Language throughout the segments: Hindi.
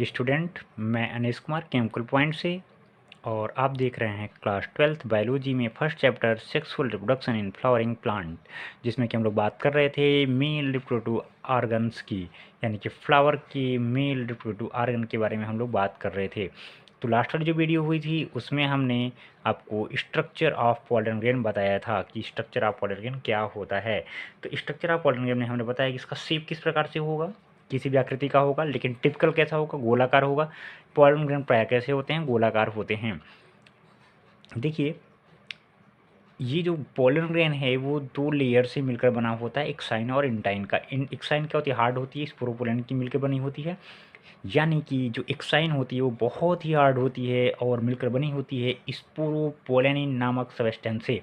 स्टूडेंट, मैं अनीश कुमार केमिकल पॉइंट से और आप देख रहे हैं क्लास 12th बायोलॉजी में first chapter sexual reproduction in flowering plant, जिसमें कि हम लोग बात कर रहे थे मेल रिप्रोडक्टिव ऑर्गन्स की, यानी कि फ्लावर के मेल रिप्रोडक्टिव ऑर्गन के बारे में हम लोग बात कर रहे थे। तो लास्ट वाली जो वीडियो हुई थी उसमें हमने आपको स्ट्रक्चर ऑफ पॉलन ग्रेन बताया था कि स्ट्रक्चर ऑफ पॉलन ग्रेन क्या होता है। तो स्ट्रक्चर ऑफ पॉलन ग्रेन में हमने बताया कि इसका शेप किस प्रकार से होगा, किसी भी आकृति का होगा, लेकिन टिपिकल कैसा होगा, गोलाकार होगा। पॉलन ग्रेन प्राय कैसे होते हैं, गोलाकार होते हैं। देखिए, ये जो पोलन ग्रेन है वो दो लेयर से मिलकर बना होता है, एक्साइन और इंटाइन का। एक्साइन क्या होती है, हार्ड होती है, स्पोरोपोलन की मिलकर बनी होती है, यानी कि जो एक्साइन होती है वो बहुत ही हार्ड होती है और मिलकर बनी होती है स्पोरोपोलेनिन नामक सब्सटेंस से।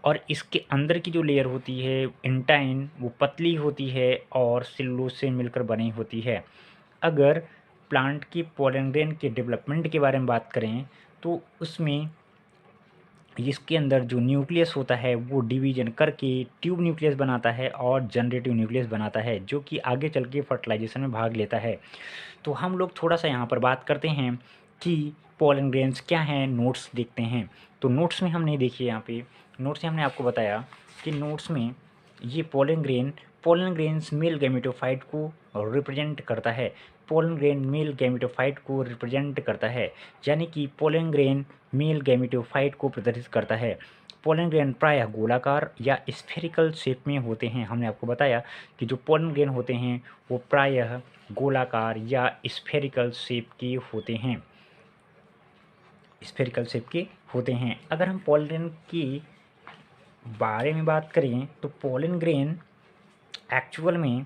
और इसके अंदर की जो लेयर होती है इंटाइन, वो पतली होती है और सेलुलोज से मिलकर बनी होती है। अगर प्लांट की पोलन ग्रेन के डेवलपमेंट के बारे में बात करें तो उसमें इसके अंदर जो न्यूक्लियस होता है वो डिवीजन करके ट्यूब न्यूक्लियस बनाता है और जनरेटिव न्यूक्लियस बनाता है, जो कि आगे चल के फर्टिलाइजेशन में भाग लेता है। तो हम लोग थोड़ा सा यहाँ पर बात करते हैं कि पोलन ग्रेन्स क्या हैं, नोट्स देखते हैं। तो नोट्स में हमने देखिए, यहाँ पे नोट्स में हमने आपको बताया कि नोट्स में ये पोलन ग्रेन्स मेल गैमेटोफाइट को रिप्रेजेंट करता है। पोलन ग्रेन मेल गैमेटोफाइट को रिप्रेजेंट करता है, यानी कि पोलन ग्रेन मेल गैमेटोफाइट को प्रदर्शित करता है। पोलन ग्रेन प्रायः गोलाकार या स्फेरिकल शेप में होते हैं। हमने आपको बताया कि जो पोलन ग्रेन होते हैं वो प्रायः गोलाकार या स्फेरिकल शेप के होते हैं, स्फेरिकल शेप के होते हैं। अगर हम पोलन ग्रेन की बारे में बात करें तो पोलन ग्रेन एक्चुअल में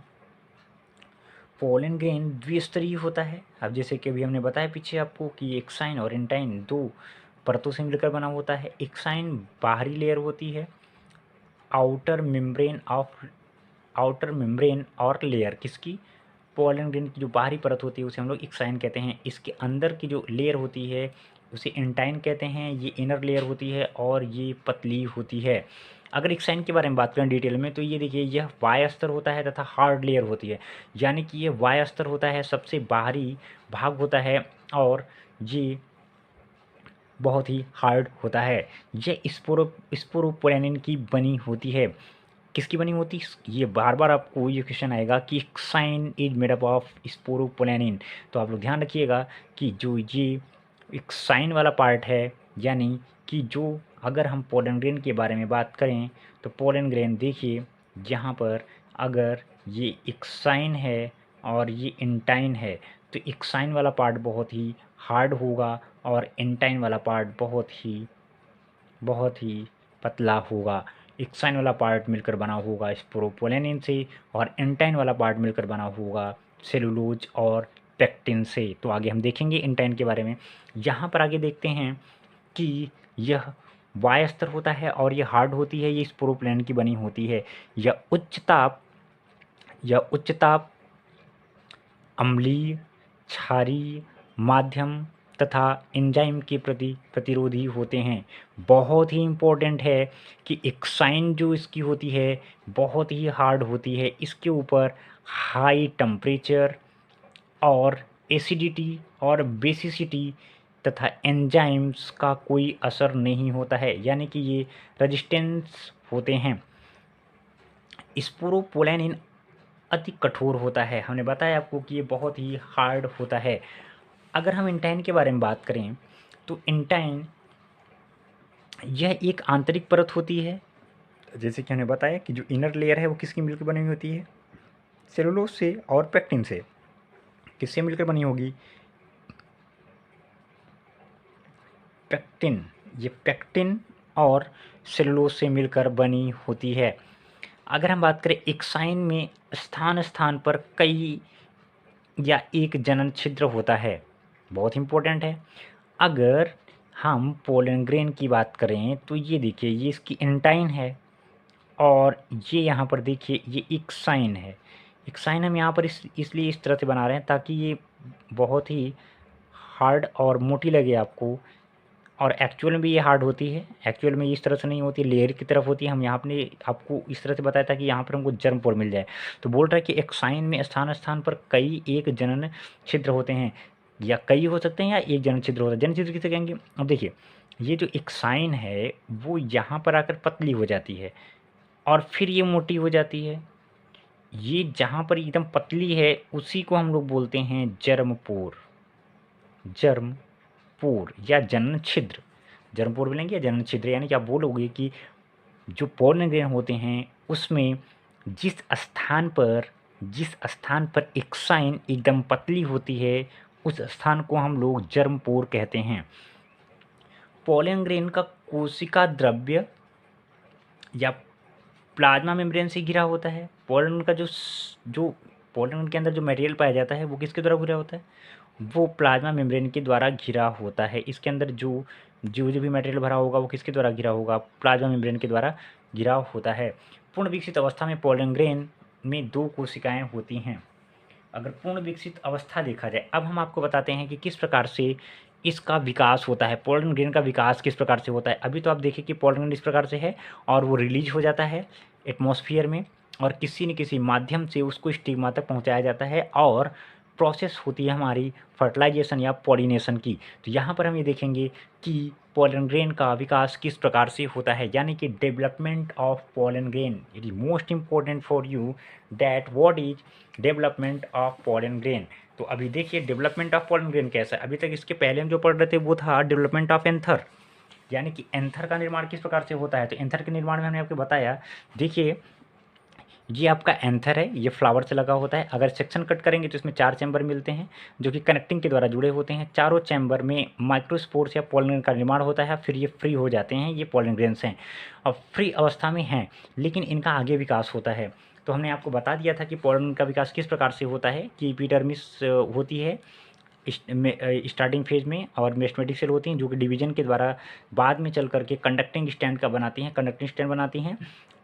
पोलन ग्रेन द्विस्तरीय होता है। अब जैसे कि अभी हमने बताया पीछे आपको कि एक्साइन और इंटाइन दो परतों से मिलकर बना होता है। एक्साइन बाहरी लेयर होती है, आउटर मेम्ब्रेन और लेयर किसकी, पोलन ग्रेन की जो बाहरी परत होती है उसे हम लोग एक्साइन कहते हैं। इसके अंदर की जो लेयर होती है उसे इंटाइन कहते हैं। ये इनर लेयर होती है और ये पतली होती है। अगर एक्साइन के बारे में बात करें डिटेल में तो ये देखिए, यह वाय स्तर होता है तथा हार्ड लेयर होती है, यानी कि ये वाय स्तर होता है, सबसे बाहरी भाग होता है और ये बहुत ही हार्ड होता है। ये स्पोरोपोलेनिन की बनी होती है। किसकी बनी होती है, ये बार बार आपको ये क्वेश्चन आएगा कि exine is made up of sporopollenin. तो आप लोग ध्यान रखिएगा कि जो ये एक्साइन वाला पार्ट है, यानी कि जो अगर हम पोलन ग्रेन के बारे में बात करें तो पोलन ग्रेन देखिए यहाँ पर, अगर ये एक्साइन है और ये इंटाइन है तो एक्साइन वाला पार्ट बहुत ही हार्ड होगा और इंटाइन वाला पार्ट बहुत ही पतला होगा। एक्साइन वाला पार्ट मिलकर बना होगा स्पोरोपोलेनिन से और इंटाइन वाला पार्ट मिलकर बना होगा सेलुलोज और पेक्टिन से। तो आगे हम देखेंगे इंटाइन के बारे में। यहाँ पर आगे देखते हैं कि यह वाय स्तर होता है और यह हार्ड होती है, ये स्पोरोपोलेनिन की बनी होती है। यह उच्च ताप, अम्लीय, क्षारीय, माध्यम तथा एंजाइम के प्रति प्रतिरोधी होते हैं। बहुत ही इम्पोर्टेंट है कि एक्साइन जो इसकी होती है बहुत ही हार्ड होती है, इसके ऊपर हाई टेम्परेचर और एसिडिटी और बेसिसिटी तथा एंजाइम्स का कोई असर नहीं होता है, यानी कि ये रेजिस्टेंस होते हैं। स्पोरोपोलेनिन अति कठोर होता है, हमने बताया आपको कि ये बहुत ही हार्ड होता है। अगर हम इंटाइन के बारे में बात करें तो इंटाइन यह एक आंतरिक परत होती है, जैसे कि हमने बताया कि जो इनर लेयर है वो किसकी मिलकर बनी हुई होती है, सेलुलोज से और पेक्टिन से। किससे मिलकर बनी होगी, पेक्टिन। ये पेक्टिन और सेलुलोज से मिलकर बनी होती है। अगर हम बात करें एक्साइन में स्थान स्थान पर कई या एक जनन छिद्र होता है, बहुत इंपॉर्टेंट है। अगर हम पोलन ग्रेन की बात करें तो ये देखिए, ये इसकी इंटाइन है और ये यहाँ पर देखिए ये एक्साइन है। एक्साइन हम यहाँ पर इसलिए इस तरह से बना रहे हैं ताकि ये बहुत ही हार्ड और मोटी लगे आपको, और एक्चुअल में भी ये हार्ड होती है। एक्चुअल में इस तरह से नहीं होती, लेयर की तरफ होती है। हम यहाँ अपने आपको इस तरह से बताया था कि यहाँ पर हमको जर्म पोर मिल जाए। तो बोल रहा है कि एक साइन में स्थान स्थान पर कई एक जनन छिद्र होते हैं, या कई हो सकते हैं या एक जनन छिद्र होता है। जनन छिद्र किसे कहेंगे? अब देखिए, ये जो एक साइन है वो यहाँ पर आकर पतली हो जाती है और फिर ये मोटी हो जाती है। ये जहाँ पर एकदम पतली है उसी को हम लोग बोलते हैं जर्मपोर, जर्मपोर या जनन छिद्र। जर्मपोर बोलेंगे या जनन छिद्र, यानी कि आप बोलोगे कि जो पोलन ग्रेन होते हैं उसमें जिस स्थान पर एक साइन एकदम पतली होती है उस स्थान को हम लोग जर्मपोर कहते हैं। पोलन ग्रेन का कोशिका द्रव्य या प्लाज्मा मेम्ब्रेन से घिरा होता है। पोलन का जो पोलन के अंदर जो मटेरियल पाया जाता है वो किसके द्वारा घिरा होता है? वो प्लाज्मा मेम्ब्रेन के द्वारा घिरा होता है। इसके अंदर जो जो जो भी मटेरियल भरा होगा वो किसके द्वारा घिरा होगा? प्लाज्मा मेम्ब्रेन के द्वारा घिरा होता है। पूर्ण विकसित अवस्था में पोलन ग्रेन में 2 कोशिकाएं होती हैं। अगर पूर्ण विकसित अवस्था देखा जाए, अब हम आपको बताते हैं कि किस प्रकार से इसका विकास होता है, पोलन ग्रेन का विकास किस प्रकार से होता है। अभी तो आप देखिए कि पोलन ग्रेन इस प्रकार से है और वो रिलीज हो जाता है एटमॉस्फेयर में और किसी न किसी माध्यम से उसको स्टिग्मा तक पहुंचाया जाता है और प्रोसेस होती है हमारी फर्टिलाइजेशन या पॉलिनेशन की। तो यहाँ पर हम ये देखेंगे कि पोलन ग्रेन का विकास किस प्रकार से होता है, यानी कि development of pollen grain. It is most important for you that what is development of pollen grain. तो अभी देखिए डेवलपमेंट ऑफ पोलन ग्रेन कैसा है। अभी तक इसके पहले हम जो पढ़ रहे थे वो था डेवलपमेंट ऑफ एंथर, यानी कि एंथर का निर्माण किस प्रकार से होता है। तो एंथर के निर्माण में हमने आपको बताया, देखिए ये आपका एंथर है, ये फ्लावर से लगा होता है। अगर सेक्शन कट करेंगे तो इसमें 4 चैम्बर मिलते हैं जो कि कनेक्टिंग के द्वारा जुड़े होते हैं। चारों चैम्बर में माइक्रोस्पोर्स या पोलन का निर्माण होता है, फिर ये फ्री हो जाते हैं। ये पोलन ग्रेन्स हैं और फ्री अवस्था में हैं, लेकिन इनका आगे विकास होता है। तो हमने आपको बता दिया था कि पोलन का विकास किस प्रकार से होता है कि एपिडर्मिस होती है स्टार्टिंग फेज में और मेस्टमेटिक सेल होती हैं जो कि डिवीजन के द्वारा बाद में चल करके कंडक्टिंग स्टैंड का बनाती हैं, कंडक्टिंग स्टैंड बनाती हैं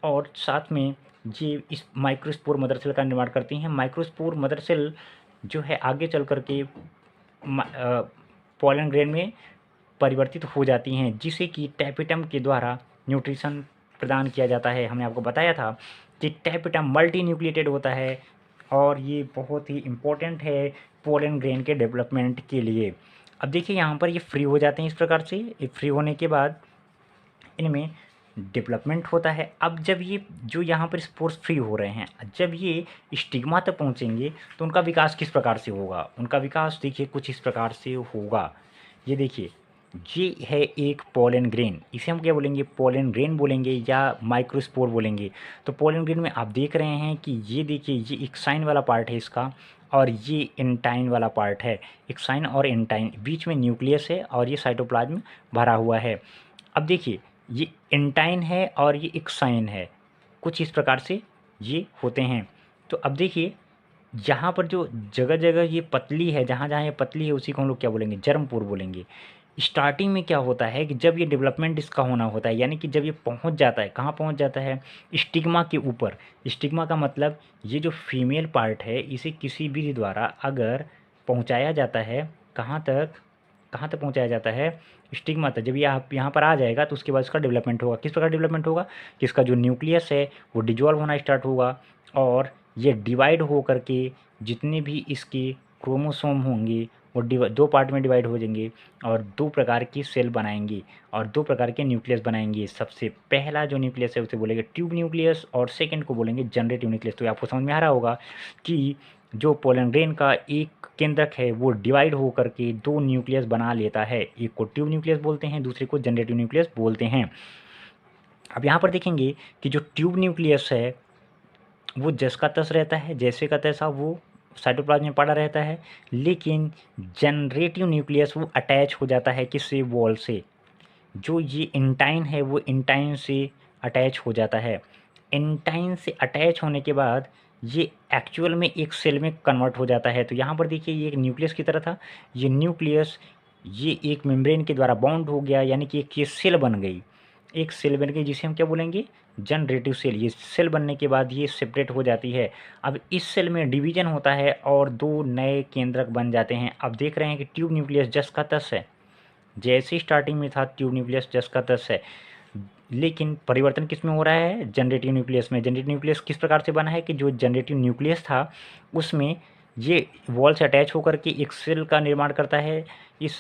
और साथ में ये इस माइक्रोस्पोर मदर सेल का निर्माण करती हैं। माइक्रोस्पोर मदर सेल जो है आगे चल करके पोलन ग्रेन में परिवर्तित हो जाती हैं, जिसे कि टैपेटम के द्वारा न्यूट्रिशन प्रदान किया जाता है। हमने आपको बताया था कि टैपेटम मल्टी न्यूक्लिएटेड होता है और ये बहुत ही इम्पोर्टेंट है पोलन ग्रेन के डेवलपमेंट के लिए। अब देखिए यहाँ पर ये फ्री हो जाते हैं इस प्रकार से। फ्री होने के बाद इनमें डेवलपमेंट होता है। अब जब ये जो यहाँ पर स्पोर्स फ्री हो रहे हैं, जब ये स्टिग्मा तक पहुँचेंगे तो उनका विकास किस प्रकार से होगा? उनका विकास देखिए कुछ इस प्रकार से होगा। ये देखिए, ये है एक पोलन ग्रेन, इसे हम क्या बोलेंगे? पोलन ग्रेन बोलेंगे या माइक्रोस्पोर बोलेंगे। तो पोलन ग्रेन में आप देख रहे हैं कि ये देखिए ये एक साइन वाला पार्ट है इसका और ये एंटाइन वाला पार्ट है। एक साइन और एंटाइन, बीच में न्यूक्लियस है और ये साइटोप्लाज्म भरा हुआ है। अब देखिए ये एंटाइन है और ये एक साइन है, कुछ इस प्रकार से ये होते हैं। तो अब देखिए यहाँ पर जो जगह जगह ये पतली है, जहाँ जहाँ ये पतली है उसी को हम लोग क्या बोलेंगे? जर्मपोर बोलेंगे। स्टार्टिंग में क्या होता है कि जब ये डेवलपमेंट इसका होना होता है, यानी कि जब ये पहुंच जाता है, कहाँ पहुंच जाता है? स्टिग्मा के ऊपर। स्टिग्मा का मतलब ये जो फीमेल पार्ट है इसे किसी विधि द्वारा अगर पहुंचाया जाता है, कहाँ तक पहुंचाया जाता है? स्टिग्मा तक। जब ये आप यहाँ पर आ जाएगा तो उसके बाद इसका डेवलपमेंट होगा। किस प्रकार डेवलपमेंट होगा? कि इसका जो न्यूक्लियस है वो डिजॉल्व होना स्टार्ट होगा और ये डिवाइड हो करके जितने भी इसके क्रोमोसोम होंगे वो 2 पार्ट में डिवाइड हो जाएंगे और 2 प्रकार की सेल बनाएंगे और 2 प्रकार के न्यूक्लियस बनाएंगे। सबसे पहला जो न्यूक्लियस है उसे बोलेंगे ट्यूब न्यूक्लियस और सेकंड को बोलेंगे जनरेटिव न्यूक्लियस। तो आपको समझ में आ रहा होगा कि जो पोलन ग्रेन का एक केंद्रक है वो डिवाइड हो करके 2 न्यूक्लियस बना लेता है। एक को ट्यूब न्यूक्लियस बोलते हैं, दूसरे को जनरेटिव न्यूक्लियस बोलते हैं। अब यहाँ पर देखेंगे कि जो ट्यूब न्यूक्लियस है वो जस का तस रहता है, जैसे का तैसा वो साइटोप्लाज्म में पड़ा रहता है, लेकिन जनरेटिव न्यूक्लियस वो अटैच हो जाता है किससे? वॉल से। जो ये इंटाइन है वो इंटाइन से अटैच हो जाता है। इंटाइन से अटैच होने के बाद ये एक्चुअल में एक सेल में कन्वर्ट हो जाता है। तो यहाँ पर देखिए ये एक न्यूक्लियस की तरह था, ये न्यूक्लियस ये एक मेम्ब्रेन के द्वारा बाउंड हो गया, यानी कि एक ये सेल बन गई, एक सेल बन गई जिसे हम क्या बोलेंगे? Generative cell. ये सेल बनने के बाद ये सेपरेट हो जाती है। अब इस सेल में डिवीजन होता है और 2 नए केंद्रक बन जाते हैं। अब देख रहे हैं कि ट्यूब न्यूक्लियस जस का तस है, जैसे स्टार्टिंग में था ट्यूब न्यूक्लियस 10 का 10 है, लेकिन परिवर्तन किस में हो रहा है, जनरेटिव न्यूक्लियस में। जनरेटिव न्यूक्लियस किस प्रकार से बना है कि जो जनरेटिव न्यूक्लियस था उसमें ये वॉल से अटैच होकर के एक सेल का निर्माण करता है। इस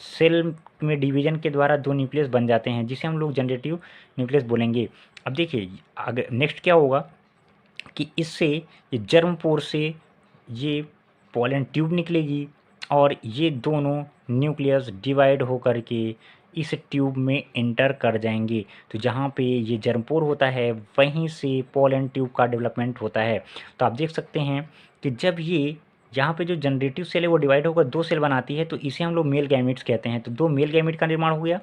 सेल में डिवीजन के द्वारा दो न्यूक्लियस बन जाते हैं, जिसे हम लोग जनरेटिव न्यूक्लियस बोलेंगे। अब देखिए आगे नेक्स्ट क्या होगा कि इससे ये जर्म पोर से ये पोलन ट्यूब निकलेगी और ये दोनों न्यूक्लियस डिवाइड होकर के इस ट्यूब में एंटर कर जाएंगे। तो जहाँ पे ये जर्मपोर होता है वहीं से पोलन ट्यूब का डेवलपमेंट होता है। तो आप देख सकते हैं कि जब ये यहाँ पे जो जनरेटिव सेल है वो डिवाइड होकर दो सेल बनाती है, तो इसे हम लोग मेल गैमेट्स कहते हैं। तो दो मेल गैमेट का निर्माण हो गया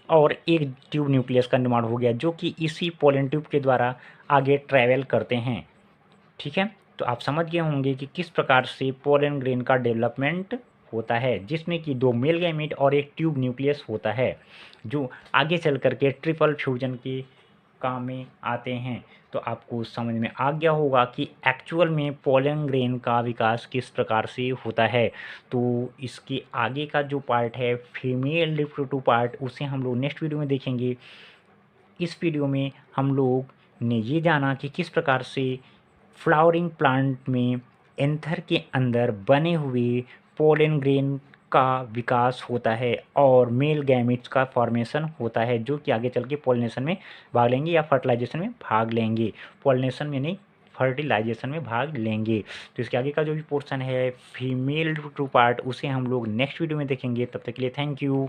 और एक ट्यूब न्यूक्लियस का निर्माण हो गया, जो कि इसी पोलन ट्यूब के द्वारा आगे ट्रैवल करते हैं। ठीक है, तो आप समझ गए होंगे कि किस प्रकार से पोलन ग्रेन का डेवलपमेंट होता है, जिसमें कि दो मेल गैमेट और एक ट्यूब न्यूक्लियस होता है, जो आगे चल करके ट्रिपल फ्यूजन के काम में आते हैं। तो आपको समझ में आ गया होगा कि एक्चुअल में पोलन ग्रेन का विकास किस प्रकार से होता है। तो इसके आगे का जो पार्ट है फीमेल रिप्रोडक्टिव पार्ट, उसे हम लोग नेक्स्ट वीडियो में देखेंगे। इस वीडियो में हम लोग ने ये जाना कि किस प्रकार से फ्लावरिंग प्लांट में एंथर के अंदर बने हुए पोलन ग्रेन का विकास होता है और मेल गैमेट्स का फॉर्मेशन होता है, जो कि आगे चल के पोलिनेशन में भाग लेंगे या फर्टिलाइजेशन में भाग लेंगे। पोलिनेशन में नहीं, फर्टिलाइजेशन में भाग लेंगे। तो इसके आगे का जो भी पोर्शन है फीमेल टू पार्ट, उसे हम लोग नेक्स्ट वीडियो में देखेंगे। तब तक के लिए थैंक यू।